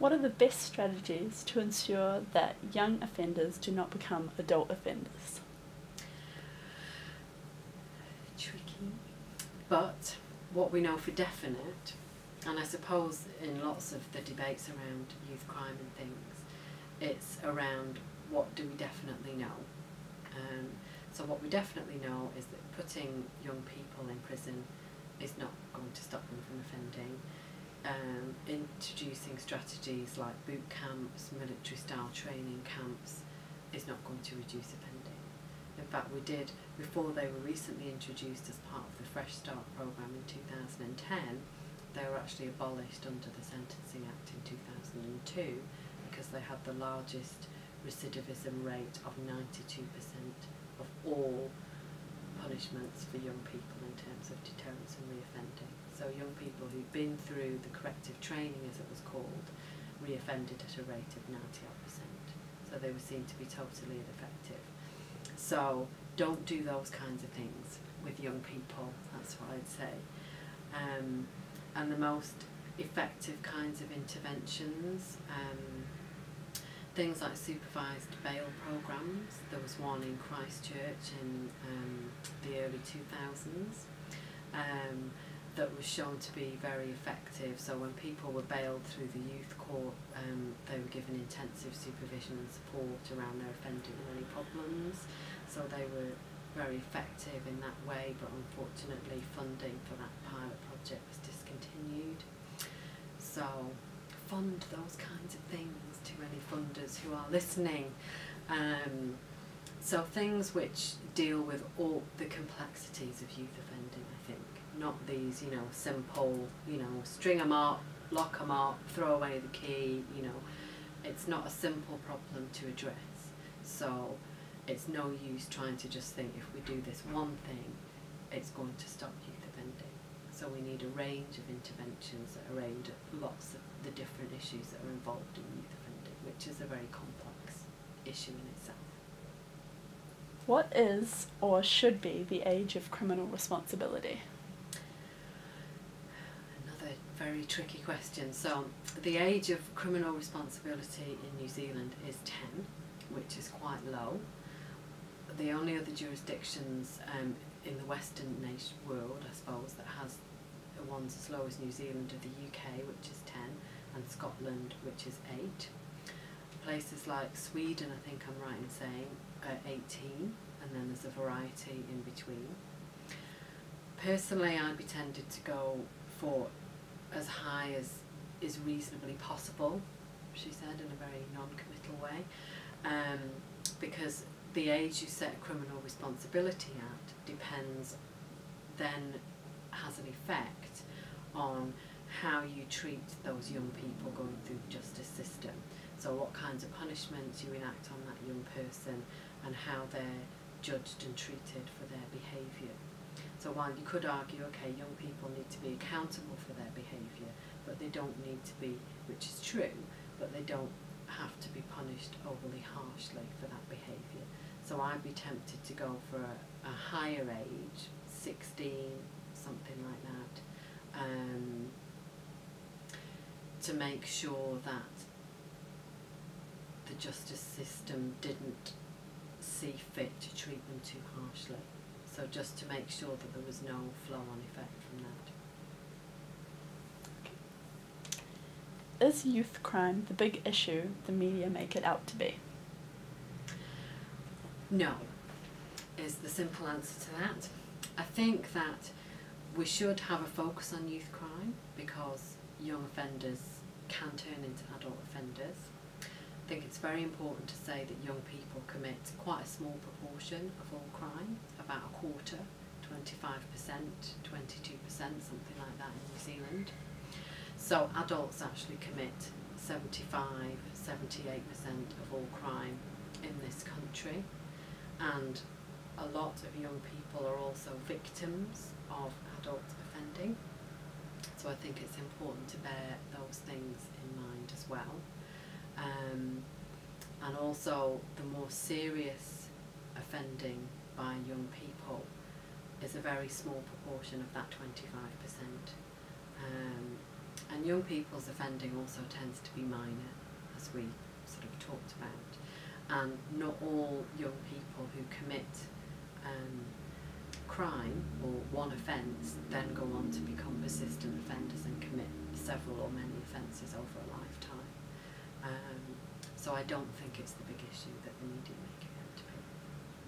What are the best strategies to ensure that young offenders do not become adult offenders? Tricky. But what we know for definite, and I suppose in lots of the debates around youth crime and things, it's around what do we definitely know. So what we definitely know is that putting young people in prison is not going to stop them from offending. Introducing strategies like boot camps, military style training camps is not going to reduce offending. In fact, we did, before they were recently introduced as part of the Fresh Start programme in 2010, they were actually abolished under the Sentencing Act in 2002 because they had the largest recidivism rate of 92% of all punishments for young people in terms of deterrence and reoffending. So young people who'd been through the corrective training, as it was called, reoffended at a rate of 98%. So they were seen to be totally ineffective. So don't do those kinds of things with young people, that's what I'd say. And the most effective kinds of interventions, things like supervised bail programmes. There was one in Christchurch in the early 2000s that was shown to be very effective. So when people were bailed through the youth court, they were given intensive supervision and support around their offending and any problems. So they were very effective in that way, but unfortunately funding for that pilot project was discontinued. So fund those kinds of things to any funders who are listening. So things which deal with all the complexities of youth offending, I think, not these, you know, simple, you know, string them up, lock them up, throw away the key, you know. It's not a simple problem to address. So it's no use trying to just think if we do this one thing, it's going to stop youth offending. So we need a range of interventions that are aimed at lots of the different issues that are involved in youth offending, which is a very complex issue in itself. What is or should be the age of criminal responsibility? Another very tricky question. So the age of criminal responsibility in New Zealand is 10, which is quite low. The only other jurisdictions in the Western nation world, I suppose, that has ones as low as New Zealand are the UK, which is 10, and Scotland, which is 8. Places like Sweden, I think I'm right in saying, are 18, and then there's a variety in between. Personally, I'd be tempted to go for as high as is reasonably possible, she said, in a very non-committal way, because the age you set criminal responsibility at depends, then has an effect on how you treat those young people going through the justice system. So what kinds of punishments you enact on that young person and how they're judged and treated for their behaviour. So while you could argue, okay, young people need to be accountable for their behaviour, but they don't need to be, which is true, but they don't have to be punished overly harshly for that behaviour. So I'd be tempted to go for a higher age, 16, something like that, to make sure that the justice system didn't see fit to treat them too harshly. So just to make sure that there was no flow-on effect from that. Is youth crime the big issue the media make it out to be? No, is the simple answer to that. I think that we should have a focus on youth crime because young offenders can turn into adult offenders. I think it's very important to say that young people commit quite a small proportion of all crime, about a quarter, 25%, 22%, something like that in New Zealand. So adults actually commit 75, 78% of all crime in this country, and a lot of young people are also victims of adult offending. So I think it's important to bear those things in mind as well. And also the more serious offending by young people is a very small proportion of that 25%. And And young people's offending also tends to be minor, as we sort of talked about. And not all young people who commit crime or one offence then go on to become persistent offenders and commit several or many offences over a lifetime. So I don't think it's the big issue that the media make it